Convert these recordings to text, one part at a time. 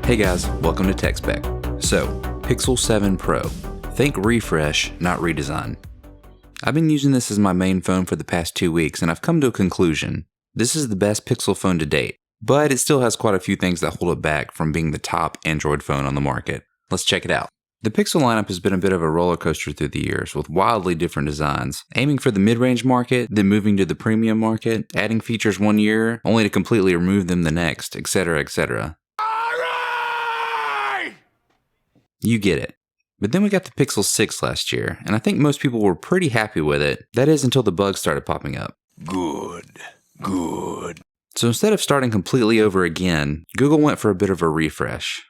Hey guys, welcome to Tech Spec. So, Pixel 7 Pro. Think refresh, not redesign. I've been using this as my main phone for the past 2 weeks and I've come to a conclusion. This is the best Pixel phone to date, but it still has quite a few things that hold it back from being the top Android phone on the market. Let's check it out. The Pixel lineup has been a bit of a roller coaster through the years with wildly different designs, aiming for the mid-range market, then moving to the premium market, adding features one year, only to completely remove them the next, etc., etc. You get it. But then we got the Pixel 6 last year, and I think most people were pretty happy with it. That is until the bugs started popping up. Good. So instead of starting completely over again, Google went for a bit of a refresh.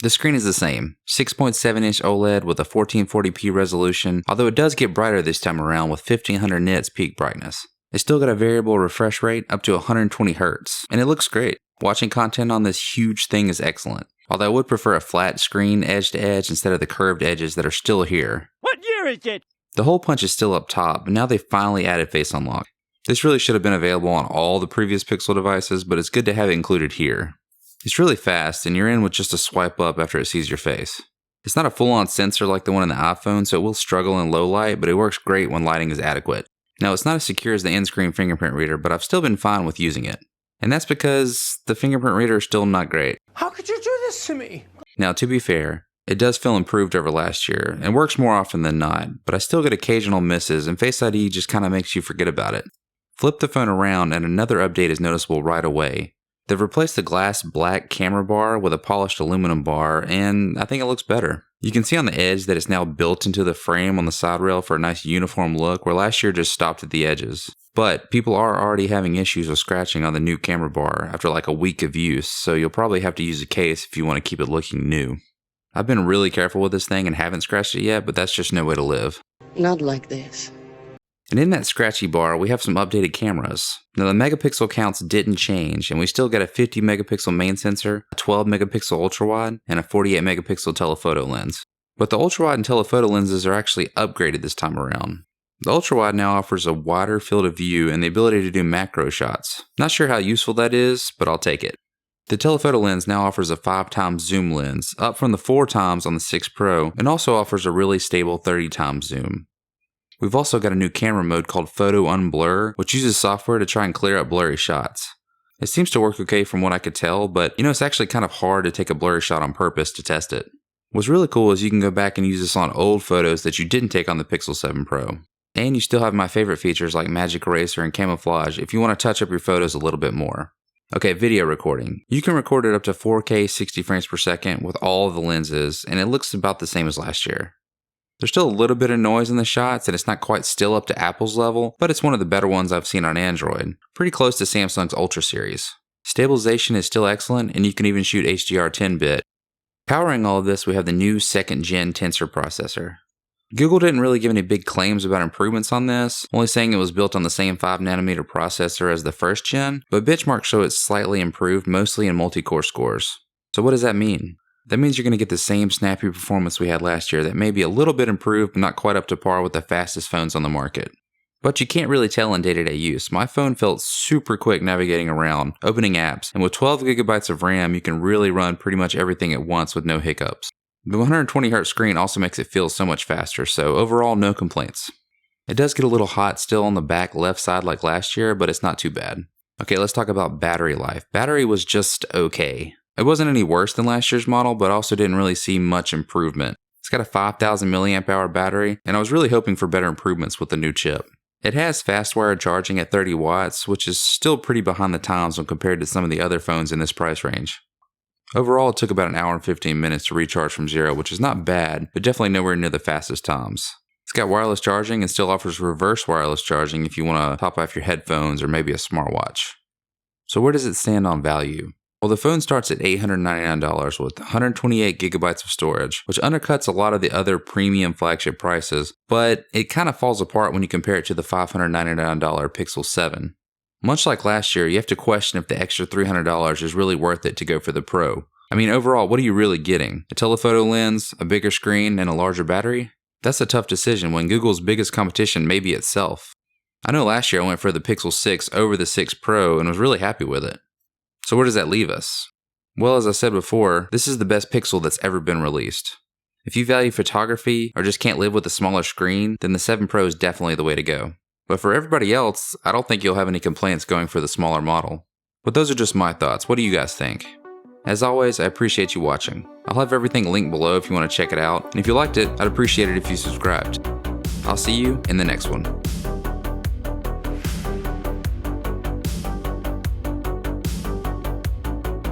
The screen is the same, 6.7-inch OLED with a 1440p resolution, although it does get brighter this time around with 1500 nits peak brightness. It's still got a variable refresh rate up to 120 Hz, and it looks great. Watching content on this huge thing is excellent, although I would prefer a flat screen edge to edge instead of the curved edges that are still here. What year is it? The hole punch is still up top, but now they finally added Face Unlock. This really should have been available on all the previous Pixel devices, but it's good to have it included here. It's really fast, and you're in with just a swipe up after it sees your face. It's not a full-on sensor like the one in the iPhone, so it will struggle in low light, but it works great when lighting is adequate. Now, it's not as secure as the in-screen fingerprint reader, but I've still been fine with using it. And that's because the fingerprint reader is still not great. How could you do this to me? Now, to be fair, it does feel improved over last year, and works more often than not, but I still get occasional misses, and Face ID just kind of makes you forget about it. Flip the phone around, and another update is noticeable right away. They've replaced the glass black camera bar with a polished aluminum bar, and I think it looks better. You can see on the edge that it's now built into the frame on the side rail for a nice uniform look, where last year just stopped at the edges. But people are already having issues with scratching on the new camera bar after like a week of use, so you'll probably have to use a case if you want to keep it looking new. I've been really careful with this thing and haven't scratched it yet, but that's just no way to live. Not like this. And in that scratchy bar, we have some updated cameras. Now the megapixel counts didn't change, and we still got a 50 megapixel main sensor, a 12 megapixel ultrawide, and a 48 megapixel telephoto lens. But the ultrawide and telephoto lenses are actually upgraded this time around. The ultrawide now offers a wider field of view and the ability to do macro shots. Not sure how useful that is, but I'll take it. The telephoto lens now offers a 5x zoom lens, up from the 4x on the 6 Pro, and also offers a really stable 30x zoom. We've also got a new camera mode called Photo Unblur, which uses software to try and clear up blurry shots. It seems to work okay from what I could tell, but it's actually kind of hard to take a blurry shot on purpose to test it. What's really cool is you can go back and use this on old photos that you didn't take on the Pixel 7 Pro. And you still have my favorite features like Magic Eraser and Camouflage if you want to touch up your photos a little bit more. Okay, video recording. You can record it up to 4K 60 frames per second with all of the lenses, and it looks about the same as last year. There's still a little bit of noise in the shots, and it's not quite still up to Apple's level, but it's one of the better ones I've seen on Android. Pretty close to Samsung's Ultra series. Stabilization is still excellent, and you can even shoot HDR 10-bit. Powering all of this, we have the new 2nd Gen Tensor processor. Google didn't really give any big claims about improvements on this, only saying it was built on the same 5nm processor as the 1st gen, but benchmarks show it's slightly improved, mostly in multi-core scores. So what does that mean? That means you're going to get the same snappy performance we had last year that may be a little bit improved but not quite up to par with the fastest phones on the market. But you can't really tell in day-to-day use. My phone felt super quick navigating around, opening apps, and with 12GB of RAM you can really run pretty much everything at once with no hiccups. The 120Hz screen also makes it feel so much faster, so overall no complaints. It does get a little hot still on the back left side like last year, but it's not too bad. Okay, let's talk about battery life. Battery was just okay. It wasn't any worse than last year's model, but also didn't really see much improvement. It's got a 5000 mAh battery, and I was really hoping for better improvements with the new chip. It has fast wired charging at 30 watts, which is still pretty behind the times when compared to some of the other phones in this price range. Overall, it took about an hour and 15 minutes to recharge from 0, which is not bad, but definitely nowhere near the fastest times. It's got wireless charging and still offers reverse wireless charging if you want to top off your headphones or maybe a smartwatch. So where does it stand on value? Well, the phone starts at $899 with 128GB of storage, which undercuts a lot of the other premium flagship prices, but it kind of falls apart when you compare it to the $599 Pixel 7. Much like last year, you have to question if the extra $300 is really worth it to go for the Pro. I mean, overall, what are you really getting? A telephoto lens, a bigger screen, and a larger battery? That's a tough decision when Google's biggest competition may be itself. I know last year I went for the Pixel 6 over the 6 Pro and was really happy with it. So where does that leave us? Well, as I said before, this is the best Pixel that's ever been released. If you value photography or just can't live with a smaller screen, then the 7 Pro is definitely the way to go. But for everybody else, I don't think you'll have any complaints going for the smaller model. But those are just my thoughts. What do you guys think? As always, I appreciate you watching. I'll have everything linked below if you want to check it out, and if you liked it, I'd appreciate it if you subscribed. I'll see you in the next one.